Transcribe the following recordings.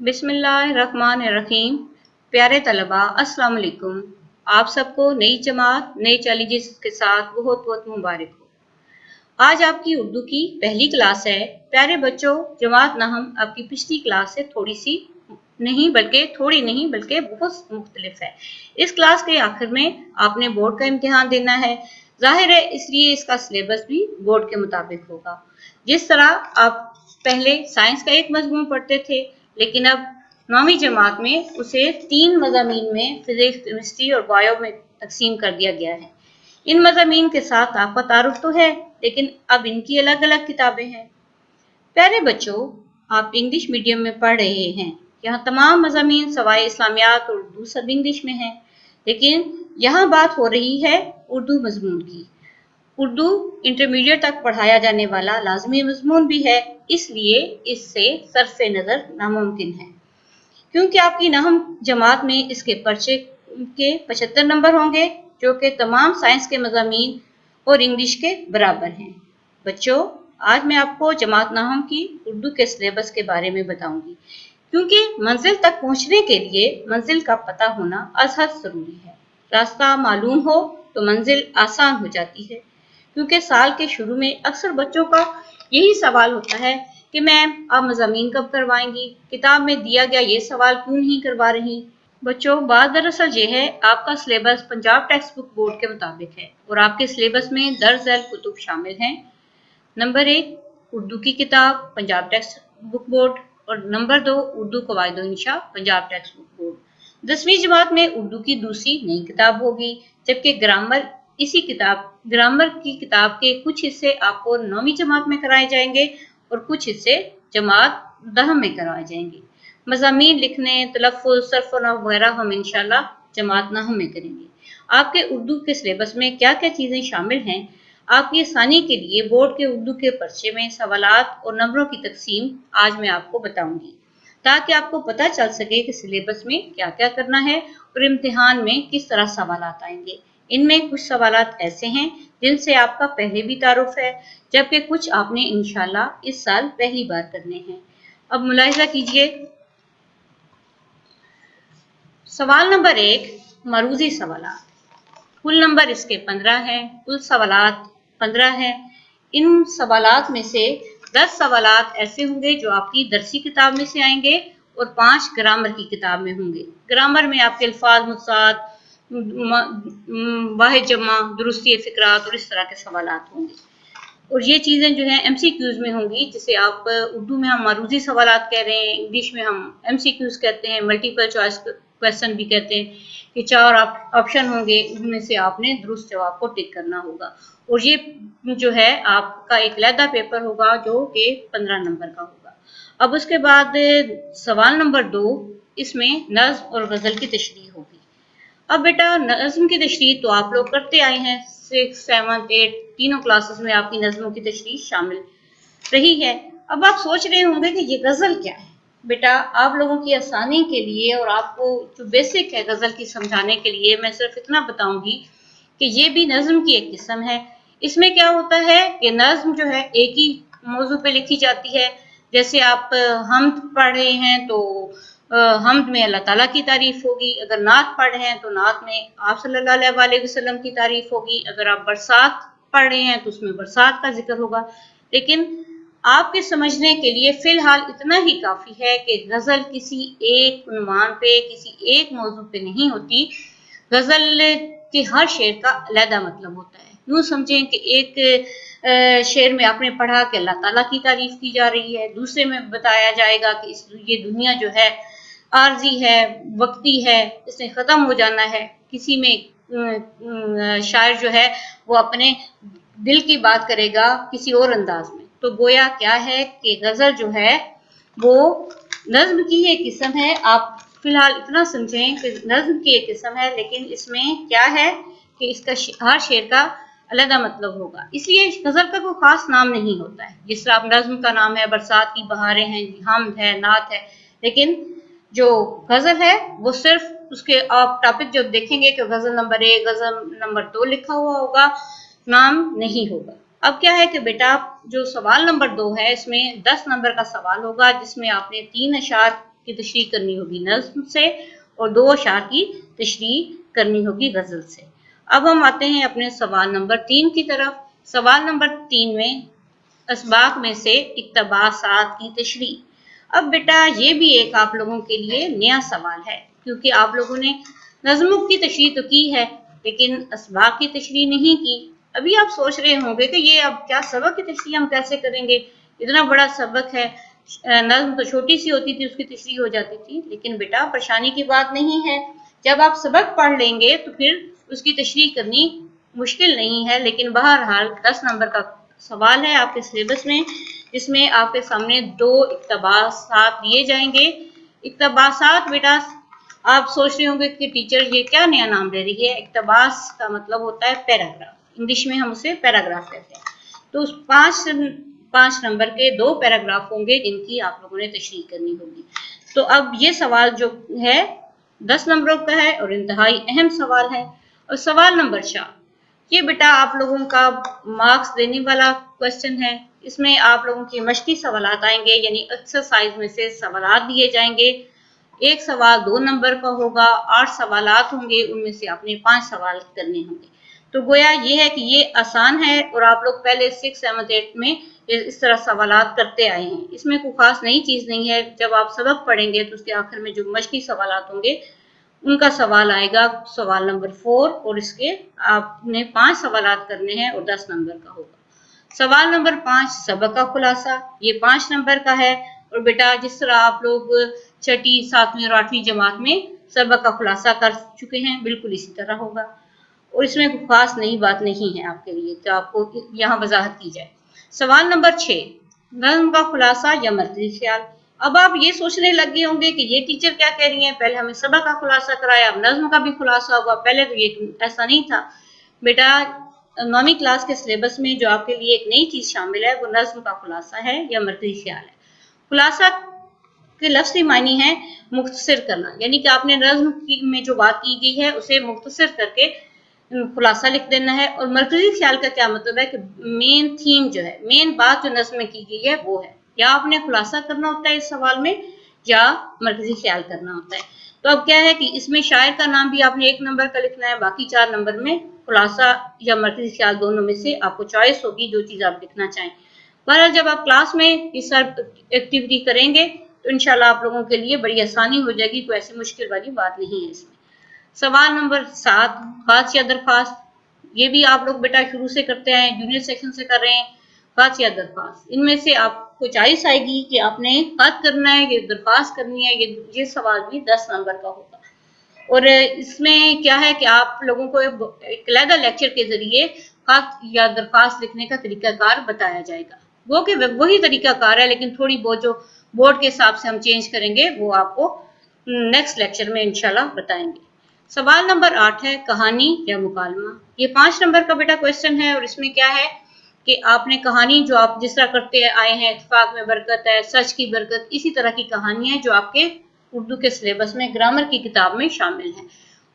बिस्मिल्लाहिर्रहमानिर्रहीम। प्यारे तलबा, अस्सलाम वालेकुम। आप सबको नई जमात नए चैलेंजेस के साथ बहुत बहुत मुबारक हो। आज आपकी उर्दू की पहली क्लास है। प्यारे बच्चों, जमात नहम आपकी पिछली क्लास से थोड़ी नहीं बल्कि बहुत मुख्तलिफ है। इस क्लास के आखिर में आपने बोर्ड का इम्तिहान देना है। जाहिर है, इसलिए इसका सिलेबस भी बोर्ड के मुताबिक होगा। जिस तरह आप पहले साइंस का एक मजमून पढ़ते थे, लेकिन अब 9वीं जमात में उसे 3 मज़ामीन में फिजिक्स, केमिस्ट्री और बायो में तकसीम कर दिया गया है। इन मज़ामीन के साथ आपका तारुफ तो है, लेकिन अब इनकी अलग अलग किताबें हैं। प्यारे बच्चों, आप इंग्लिश मीडियम में पढ़ रहे हैं। यहाँ तमाम मज़ामीन सवाए इस्लामियात और उर्दू सब इंग्लिश में हैं, लेकिन यहाँ बात हो रही है उर्दू मजमून की। उर्दू इंटरमीडिएट तक पढ़ाया जाने वाला लाजमी मजमून भी है, इसलिए इससे सरफ़े नज़र नामुमकिन है। क्योंकि आपकी नहम जमात में इसके पर्चे के 75 नंबर होंगे, जो कि तमाम साइंस के मज़ामीन और इंग्लिश के बराबर हैं। बच्चों, आज मैं आपको जमात नहम की उर्दू के सिलेबस के बारे में बताऊंगी, क्योंकि मंजिल तक पहुंचने के लिए मंजिल का पता होना अज़हद ज़रूरी है। रास्ता मालूम हो तो मंजिल आसान हो जाती है। क्योंकि साल के शुरू में अक्सर बच्चों का यही सवाल होता है कि मैम, आप मज़ामीन कब करवाएंगी? किताब में दिया गया ये सवाल क्यों नहीं करवा रही? बच्चों, बात दरअसल ये है, आपका syllabus Punjab text book board के मुताबिक है और आपके सिलेबस में दर्ज झैल कुतुब शामिल हैं। नंबर 1 उर्दू की किताब पंजाब टेक्स्ट बुक बोर्ड और नंबर 2 उर्दू कवायद व इंशा पंजाब टेक्स्ट बुक बोर्ड। 10वीं जमात में उर्दू की दूसरी नई किताब होगी, जबकि ग्रामर की किताब के कुछ हिस्से आपको 9वीं जमात में कराए जाएंगे और कुछ हिस्से जमात 10 में कराए जाएंगे। मज़ामीन लिखने, तलफ़्फ़ुज़, सर्फ़ और नहव वगैरह हम इंशाल्लाह जमात 9 में करेंगे। आपके उर्दू के सिलेबस में क्या क्या चीज़ें शामिल हैं, आपकी आसानी के लिए बोर्ड के उर्दू के पर्चे में सवालात और नंबरों की तकसीम आज मैं आपको बताऊंगी, ताकि आपको पता चल सके कि सिलेबस में क्या क्या करना है और इम्तिहान में किस तरह सवालात आएंगे। इनमें कुछ सवालात ऐसे हैं जिनसे आपका पहले भी तारुफ है, जबकि कुछ आपने इंशाल्लाह इस साल पहली बार करने हैं। अब मुलाहिजा कीजिए। सवाल नंबर 1, मरूजी सवालात। कुल नंबर इसके 15 हैं, कुल सवालात 15 हैं। इन सवालात में से 10 सवालात ऐसे होंगे जो आपकी दरसी किताब में से आएंगे और 5 ग्रामर की किताब में होंगे। ग्रामर में आपके अल्फाज, मुसात, वाहिद जमा, दुरुस्ती फ़िक्रात और इस तरह के सवालात होंगे। और ये चीज़ें जो हैं MCQs में होंगी, जिसे आप उर्दू में हम मरूजी सवालात कह रहे हैं, इंग्लिश में हम MCQs कहते हैं, मल्टीपल चॉइस क्वेश्चन भी कहते हैं, कि 4 ऑप्शन होंगे, उनमें से आपने दुरुस्त जवाब को टिक करना होगा। और ये जो है आपका एक अलहदा पेपर होगा जो कि 15 नंबर का होगा। अब उसके बाद सवाल नंबर 2, इसमें नज़्म और गज़ल की तशरीह होगी। अब बेटा, नज़्म की तशरीह तो आप लोग करते आए हैं, 6, 7, 8 तीनों क्लासेस में आपकी नज़्मों की तशरीह शामिल रही है। अब आप सोच रहे होंगे कि ये गज़ल क्या है। बेटा, आप लोगों की आसानी के लिए और आपको जो बेसिक है गज़ल की समझाने के लिए मैं सिर्फ इतना बताऊंगी कि ये भी नज़्म की एक किस्म है। इसमें क्या होता है कि नज़्म जो है एक ही मौजू पे लिखी जाती है। जैसे आप हम्द पढ़ रहे हैं तो हम्द में अल्लाह ताला की तारीफ होगी। अगर नात पढ़ रहे हैं तो नात में आप सल्लल्लाहु अलैहि वसल्लम की तारीफ होगी। अगर आप बरसात पढ़ रहे हैं तो उसमें बरसात का जिक्र होगा। लेकिन आपके समझने के लिए फिलहाल इतना ही काफ़ी है कि गज़ल किसी एक उन्वान पे, किसी एक मौजू पे नहीं होती। गज़ल के हर शेर का अलहदा मतलब होता है। यूँ समझें कि एक शेर में आपने पढ़ा कि अल्लाह ताला की तारीफ की जा रही है, दूसरे में बताया जाएगा कि ये दुनिया जो है आर्जी है, वक्ती है, इसने ख़त्म हो जाना है। किसी में शायर जो है वो अपने दिल की बात करेगा किसी और अंदाज में। तो गोया क्या है कि गज़ल जो है वो नज़्म की एक किस्म है। आप फिलहाल इतना समझें कि नज़्म की एक किस्म है, लेकिन इसमें क्या है कि इसका हर शेर का अलग मतलब होगा, इसलिए गज़ल का कोई खास नाम नहीं होता है। जिस तरह आप नज़्म का नाम है बरसात की बहारें हैं, हम्द है, नात है, लेकिन जो गज़ल है वो सिर्फ उसके आप टॉपिक जब देखेंगे कि गज़ल नंबर 1, गज़ल नंबर 2 लिखा हुआ होगा, नाम नहीं होगा। अब क्या है कि बेटा, जो सवाल नंबर 2 है इसमें 10 नंबर का सवाल होगा, जिसमें आपने 3 अशार की तशरीह करनी होगी नज़्म से और 2 अशार की तशरीह करनी होगी गज़ल से। अब हम आते हैं अपने सवाल नंबर 3 की तरफ। सवाल नंबर 3 में असबाक में से इक्तबासात की तशरीह। अब बेटा ये भी एक आप लोगों के लिए नया सवाल है, क्योंकि आप लोगों ने नज़्मों की तशरीह तो की है लेकिन असबाक की तशरीह नहीं की। अभी आप सोच रहे होंगे कि ये अब क्या सबक की तशरीह हम कैसे करेंगे, इतना बड़ा सबक है, नज़्म तो छोटी सी होती थी उसकी तशरीह हो जाती थी। लेकिन बेटा परेशानी की बात नहीं है, जब आप सबक पढ़ लेंगे तो फिर उसकी तशरीह करनी मुश्किल नहीं है। लेकिन बहरहाल 10 नंबर का सवाल है आपके सिलेबस में, जिसमें आपके सामने 2 इक्तबासात दिए जाएंगे। इक्तबासात बेटा आप सोच रहे होंगे कि टीचर ये क्या नया नाम ले रही है। इक्तबास का मतलब होता है पैराग्राफ, इंग्लिश में हम उसे पैराग्राफ कहते हैं। तो उस 5 नंबर के 2 पैराग्राफ होंगे जिनकी आप लोगों ने तशरीह करनी होगी। तो अब ये सवाल जो है 10 नंबरों का है और इंतहाई अहम सवाल है। और सवाल नंबर 4, ये बेटा आप लोगों का मार्क्स देने वाला क्वेश्चन है। इसमें आप लोगों की मश्की सवालात आएंगे, यानी एक्सरसाइज में से सवालात दिए जाएंगे। एक सवाल 2 नंबर का होगा, 8 सवालात होंगे, उनमें से आपने 5 सवाल करने होंगे। तो गोया ये है कि ये आसान है और आप लोग पहले 6, 7, 8 में इस तरह सवालात करते आए हैं। इसमें कोई खास नई चीज नहीं है। जब आप सबक पढ़ेंगे तो उसके आखिर में जो मश्की सवालात होंगे उनका सवाल आएगा सवाल नंबर 4 और इसके आपने 5 सवालात करने हैं और 10 नंबर का होगा। सवाल नंबर 5 सबक का खुलासा, ये 5 नंबर का है। और बेटा जिस तरह आप लोग 6ठी, 7वीं और 8वीं जमात में सबक का खुलासा कर चुके हैं, बिल्कुल इसी तरह होगा और इसमें कोई खास नई बात नहीं है आपके लिए, तो आपको यहाँ वजाहत की जाए। सवाल नंबर 6 नज़्म का खुलासा या मर्कज़ी ख्याल। अब आप ये सोचने लग गए होंगे कि ये टीचर क्या कह रही है, पहले हमें सबक का खुलासा कराया, अब नज़्म का भी खुलासा हुआ, पहले तो ये ऐसा नहीं था। बेटा 9वीं क्लास के सिलेबस में जो आपके लिए एक नई चीज शामिल है वो नज़्म का खुलासा है या मर्कज़ी ख्याल है। खुलासा के लफ्ज़ी मायने है मुख्तसर करना, यानी कि आपने नज़्म में जो बात की गई है उसे मुख्तसर करके खुलासा लिख देना है। और मरकजी ख्याल का क्या मतलब है कि मेन थीम जो है, मेन बात जो नज़्म में की गई है वो है, या आपने खुलासा करना होता है इस सवाल में या मरकजी ख्याल करना होता है। तो अब क्या है कि इसमें शायर का नाम भी आपने 1 नंबर का लिखना है, बाकी 4 नंबर में खुलासा या मरकजी ख्याल दोनों में से आपको चॉइस होगी जो चीज़ आप लिखना चाहें। बहरहाल जब आप क्लास में इस एक्टिविटी करेंगे तो इंशाल्लाह आप लोगों के लिए बड़ी आसानी हो जाएगी, कोई ऐसी मुश्किल वाली बात नहीं है इसमें। सवाल नंबर 7 खास या दरख्वास्त, ये भी आप लोग बेटा शुरू से करते हैं, जूनियर सेक्शन से कर रहे हैं। खास या दरख्वास्त, इनमें से आपको चॉइस आएगी कि आपने खत करना है या दरख्वास्त करनी है। ये सवाल भी 10 नंबर का होगा और इसमें क्या है कि आप लोगों को एक अलग लेक्चर के जरिए खत या दरख्वास्त लिखने का तरीकाकार बताया जाएगा। वो कि वही तरीकाकार है लेकिन थोड़ी बहुत जो बोर्ड के हिसाब से हम चेंज करेंगे वो आपको नेक्स्ट लेक्चर में इंशाल्लाह बताएंगे। सवाल नंबर 8 है कहानी या मुकालमा। ये 5 नंबर का बेटा क्वेश्चन है और इसमें क्या है कि आपने कहानी जो आप जिस तरह करते आए हैं, इत्तेफाक में बरकत है, सच की बरकत, इसी तरह की कहानियां जो आपके उर्दू के सिलेबस में ग्रामर की किताब में शामिल है।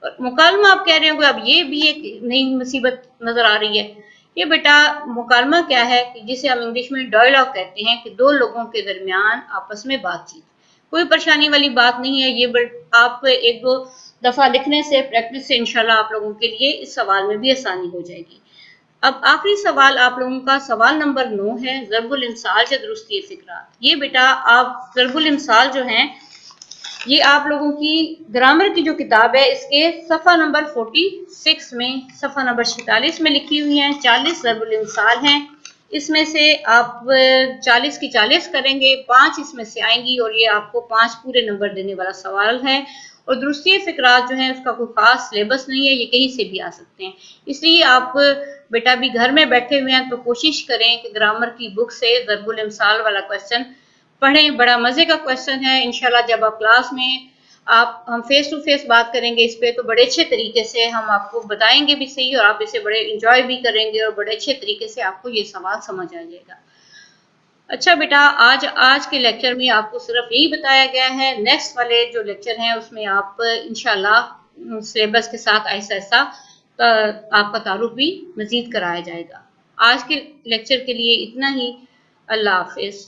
और मुकालमा आप कह रहे होंगे अब ये भी एक नई मुसीबत नजर आ रही है। ये बेटा मुकालमा क्या है कि जिसे हम इंग्लिश में डायलॉग कहते हैं, कि 2 लोगों के दरमियान आपस में बातचीत। कोई परेशानी वाली बात नहीं है, ये आप 1-2 दफा लिखने से, प्रैक्टिस से इंशाल्लाह आप लोगों के लिए इस सवाल में भी आसानी हो जाएगी। अब आखिरी सवाल आप लोगों का सवाल नंबर 9 है ज़रबुल इमसाल या दुरुस्ती फिक्रात। ये बेटा आप ज़रबुल इमसाल जो हैं ये आप लोगों की ग्रामर की जो किताब है इसके सफ़ा नंबर 46 में, सफ़ा नंबर 46 में लिखी हुई हैं। 40 ज़रबुल इमसाल हैं, इसमें से आप 40 की 40 करेंगे, 5 इसमें से आएंगी और ये आपको 5 पूरे नंबर देने वाला सवाल है। और दुरुस्ती फिक्रात जो है उसका कोई खास सिलेबस नहीं है, ये कहीं से भी आ सकते हैं। इसलिए आप बेटा भी घर में बैठे हुए हैं तो कोशिश करें कि ग्रामर की बुक से ज़रबुल इमसाल वाला क्वेश्चन पढ़ें। बड़ा मजे का क्वेश्चन है। इंशाल्लाह जब आप क्लास में हम फेस टू फेस बात करेंगे इस पे तो बड़े अच्छे तरीके से हम आपको बताएंगे भी सही और आप इसे बड़े इंजॉय भी करेंगे और बड़े अच्छे तरीके से आपको ये सवाल समझ आ जाएगा। अच्छा बेटा आज के लेक्चर में आपको सिर्फ यही बताया गया है। नेक्स्ट वाले जो लेक्चर हैं उसमें आप इंशाल्लाह सिलेबस के साथ ऐसा ऐसा आपका तारुफ भी मजीद कराया जाएगा। आज के लेक्चर के लिए इतना ही। अल्लाह हाफिज।